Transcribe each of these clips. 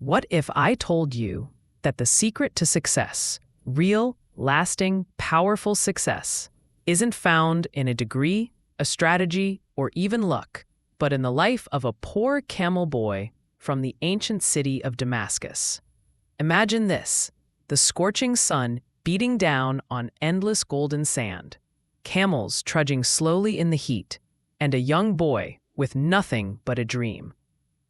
What if I told you that the secret to success, real, lasting, powerful success, isn't found in a degree, a strategy, or even luck, but in the life of a poor camel boy from the ancient city of Damascus? Imagine this: the scorching sun beating down on endless golden sand, camels trudging slowly in the heat, and a young boy with nothing but a dream.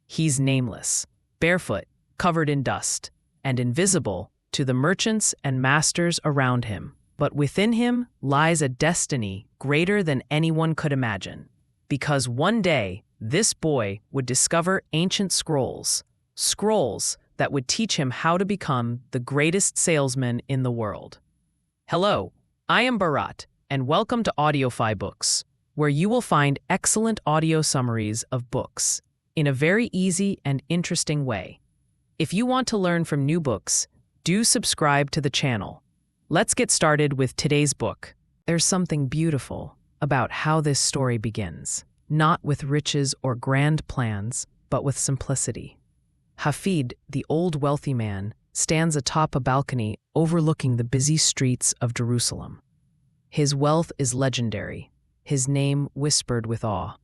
He's nameless, barefoot, covered in dust, and invisible to the merchants and masters around him. But within him lies a destiny greater than anyone could imagine. Because one day, this boy would discover ancient scrolls that would teach him how to become the greatest salesman in the world. Hello, I am Bharat, and welcome to AudiofyBooks, where you will find excellent audio summaries of books in a very easy and interesting way. If you want to learn from new books, do subscribe to the channel. Let's get started with today's book. There's something beautiful about how this story begins, not with riches or grand plans, but with simplicity. Hafid, the old wealthy man, stands atop a balcony overlooking the busy streets of Jerusalem. His wealth is legendary, his name whispered with awe.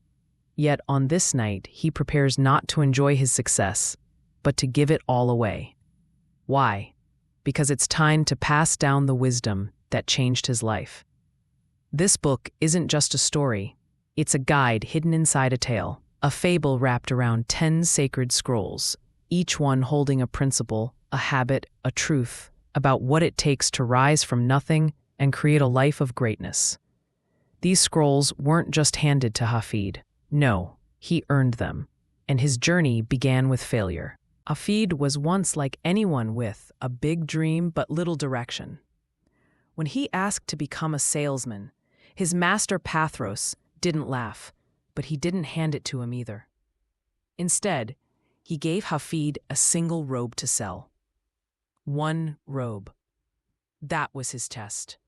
Yet on this night, he prepares not to enjoy his success, but to give it all away. Why? Because it's time to pass down the wisdom that changed his life. This book isn't just a story. It's a guide hidden inside a tale, a fable wrapped around 10 sacred scrolls, each one holding a principle, a habit, a truth about what it takes to rise from nothing and create a life of greatness. These scrolls weren't just handed to Hafid. No, he earned them, and his journey began with failure. Hafid was once like anyone with a big dream but little direction. When he asked to become a salesman, his master Pathros didn't laugh, but he didn't hand it to him either. Instead, he gave Hafid a single robe to sell. One robe. That was his test.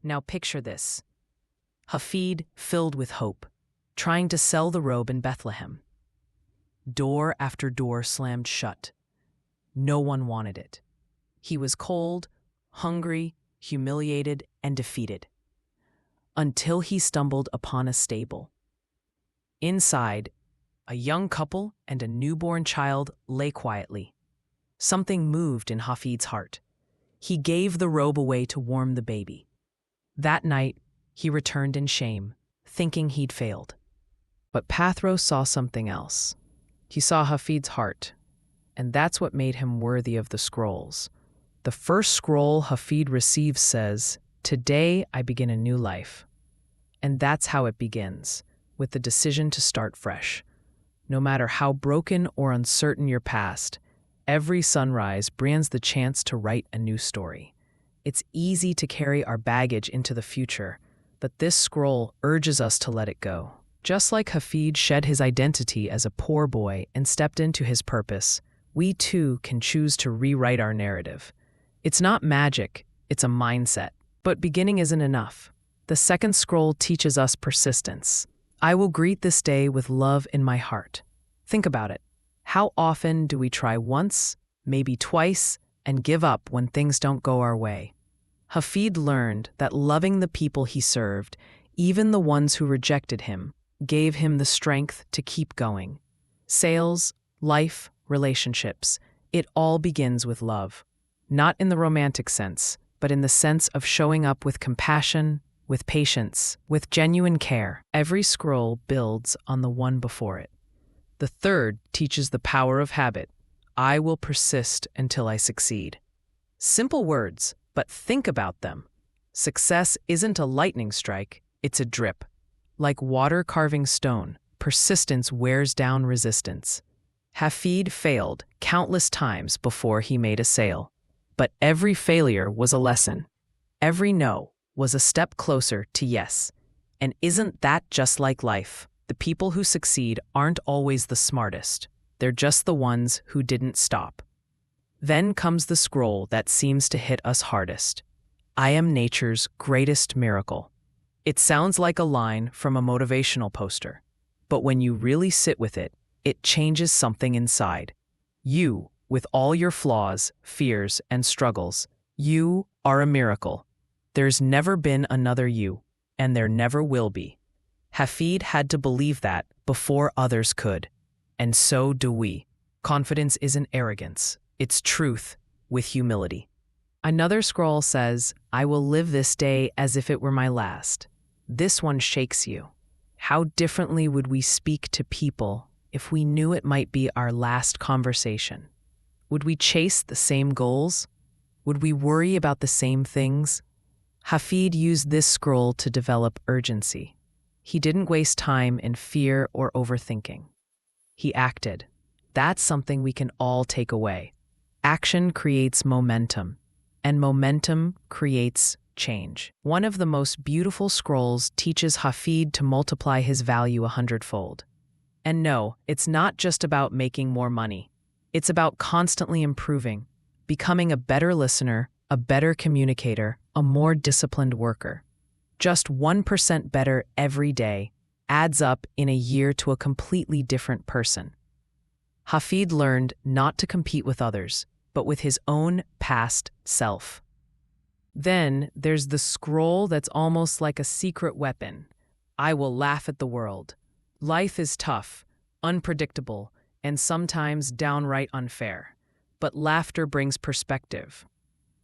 Now picture this: Hafid filled with hope, trying to sell the robe in Bethlehem. Door after door slammed shut. No one wanted it. He was cold, hungry, humiliated, and defeated. Until he stumbled upon a stable. Inside, a young couple and a newborn child lay quietly. Something moved in Hafid's heart. He gave the robe away to warm the baby. That night, he returned in shame, thinking he'd failed. But Pathros saw something else. He saw Hafid's heart, and that's what made him worthy of the scrolls. The first scroll Hafid receives says, "Today I begin a new life." And that's how it begins, with the decision to start fresh. No matter how broken or uncertain your past, every sunrise brings the chance to write a new story. It's easy to carry our baggage into the future, but this scroll urges us to let it go. Just like Hafid shed his identity as a poor boy and stepped into his purpose, we too can choose to rewrite our narrative. It's not magic, it's a mindset. But beginning isn't enough. The second scroll teaches us persistence. I will greet this day with love in my heart. Think about it. How often do we try once, maybe twice, and give up when things don't go our way? Hafid learned that loving the people he served, even the ones who rejected him, gave him the strength to keep going. Sales, life, relationships, it all begins with love. Not in the romantic sense, but in the sense of showing up with compassion, with patience, with genuine care. Every scroll builds on the one before it. The third teaches the power of habit. I will persist until I succeed. Simple words, but think about them. Success isn't a lightning strike, it's a drip. Like water carving stone, persistence wears down resistance. Hafid failed countless times before he made a sale. But every failure was a lesson. Every no was a step closer to yes. And isn't that just like life? The people who succeed aren't always the smartest. They're just the ones who didn't stop. Then comes the scroll that seems to hit us hardest. I am nature's greatest miracle. It sounds like a line from a motivational poster, but when you really sit with it, it changes something inside. You With all your flaws, fears, and struggles, you are a miracle. There's never been another you, and there never will be. Hafid had to believe that before others could. And so do we. Confidence isn't arrogance. It's truth with humility. Another scroll says, I will live this day as if it were my last. This one shakes you. How differently would we speak to people if we knew it might be our last conversation? Would we chase the same goals? Would we worry about the same things? Hafid used this scroll to develop urgency. He didn't waste time in fear or overthinking. He acted. That's something we can all take away. Action creates momentum, and momentum creates change. One of the most beautiful scrolls teaches Hafid to multiply his value 100-fold. And no, it's not just about making more money. It's about constantly improving, becoming a better listener, a better communicator, a more disciplined worker. Just 1% better every day adds up in a year to a completely different person. Hafid learned not to compete with others, but with his own past self. Then there's the scroll that's almost like a secret weapon. I will laugh at the world. Life is tough, unpredictable, and sometimes downright unfair. But laughter brings perspective.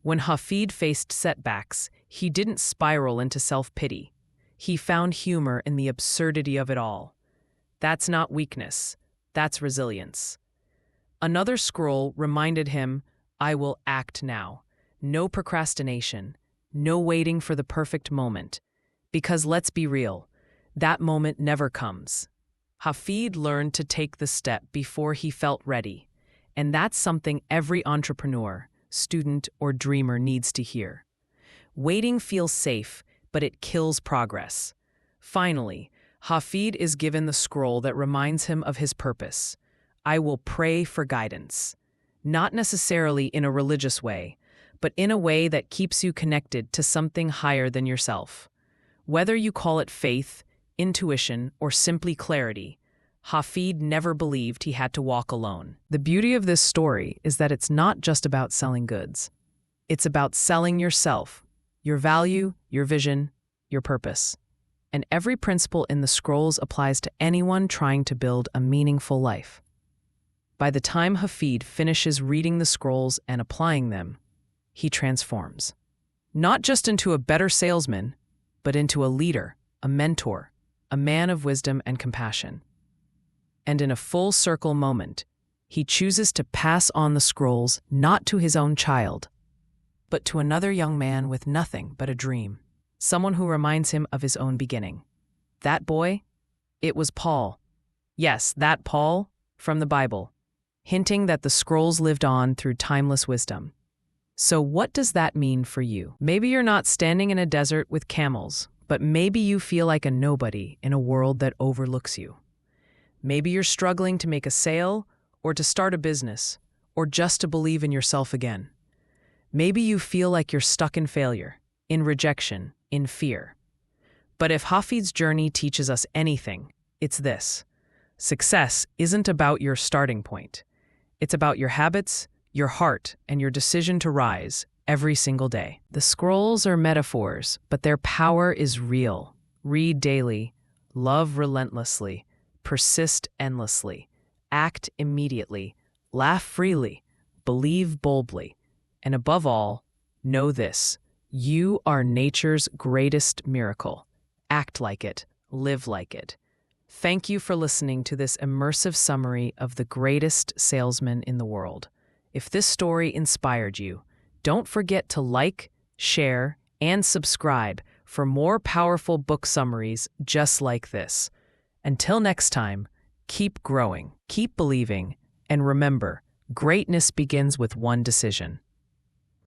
When Hafid faced setbacks, he didn't spiral into self-pity. He found humor in the absurdity of it all. That's not weakness. That's resilience. Another scroll reminded him, I will act now. No procrastination. No waiting for the perfect moment. Because let's be real, that moment never comes. Hafid learned to take the step before he felt ready. And that's something every entrepreneur, student, or dreamer needs to hear. Waiting feels safe, but it kills progress. Finally, Hafid is given the scroll that reminds him of his purpose. I will pray for guidance. Not necessarily in a religious way, but in a way that keeps you connected to something higher than yourself. Whether you call it faith, intuition, or simply clarity, Hafid never believed he had to walk alone. The beauty of this story is that it's not just about selling goods. It's about selling yourself, your value, your vision, your purpose. And every principle in the scrolls applies to anyone trying to build a meaningful life. By the time Hafid finishes reading the scrolls and applying them, he transforms. Not just into a better salesman, but into a leader, a mentor, a man of wisdom and compassion. And in a full circle moment, he chooses to pass on the scrolls not to his own child, but to another young man with nothing but a dream, someone who reminds him of his own beginning. That boy? It was Paul. Yes, that Paul from the Bible, hinting that the scrolls lived on through timeless wisdom. So what does that mean for you? Maybe you're not standing in a desert with camels, but maybe you feel like a nobody in a world that overlooks you. Maybe you're struggling to make a sale, or to start a business, or just to believe in yourself again. Maybe you feel like you're stuck in failure, in rejection, in fear. But if Hafid's journey teaches us anything, it's this. Success isn't about your starting point. It's about your habits, your heart, and your decision to rise every single day. The scrolls are metaphors, but their power is real. Read daily, love relentlessly, persist endlessly, act immediately, laugh freely, believe boldly, and above all, know this: you are nature's greatest miracle. Act like it, live like it. Thank you for listening to this immersive summary of the greatest salesman in the world. If this story inspired you, don't forget to like, share, and subscribe for more powerful book summaries just like this. Until next time, keep growing, keep believing, and remember, greatness begins with one decision.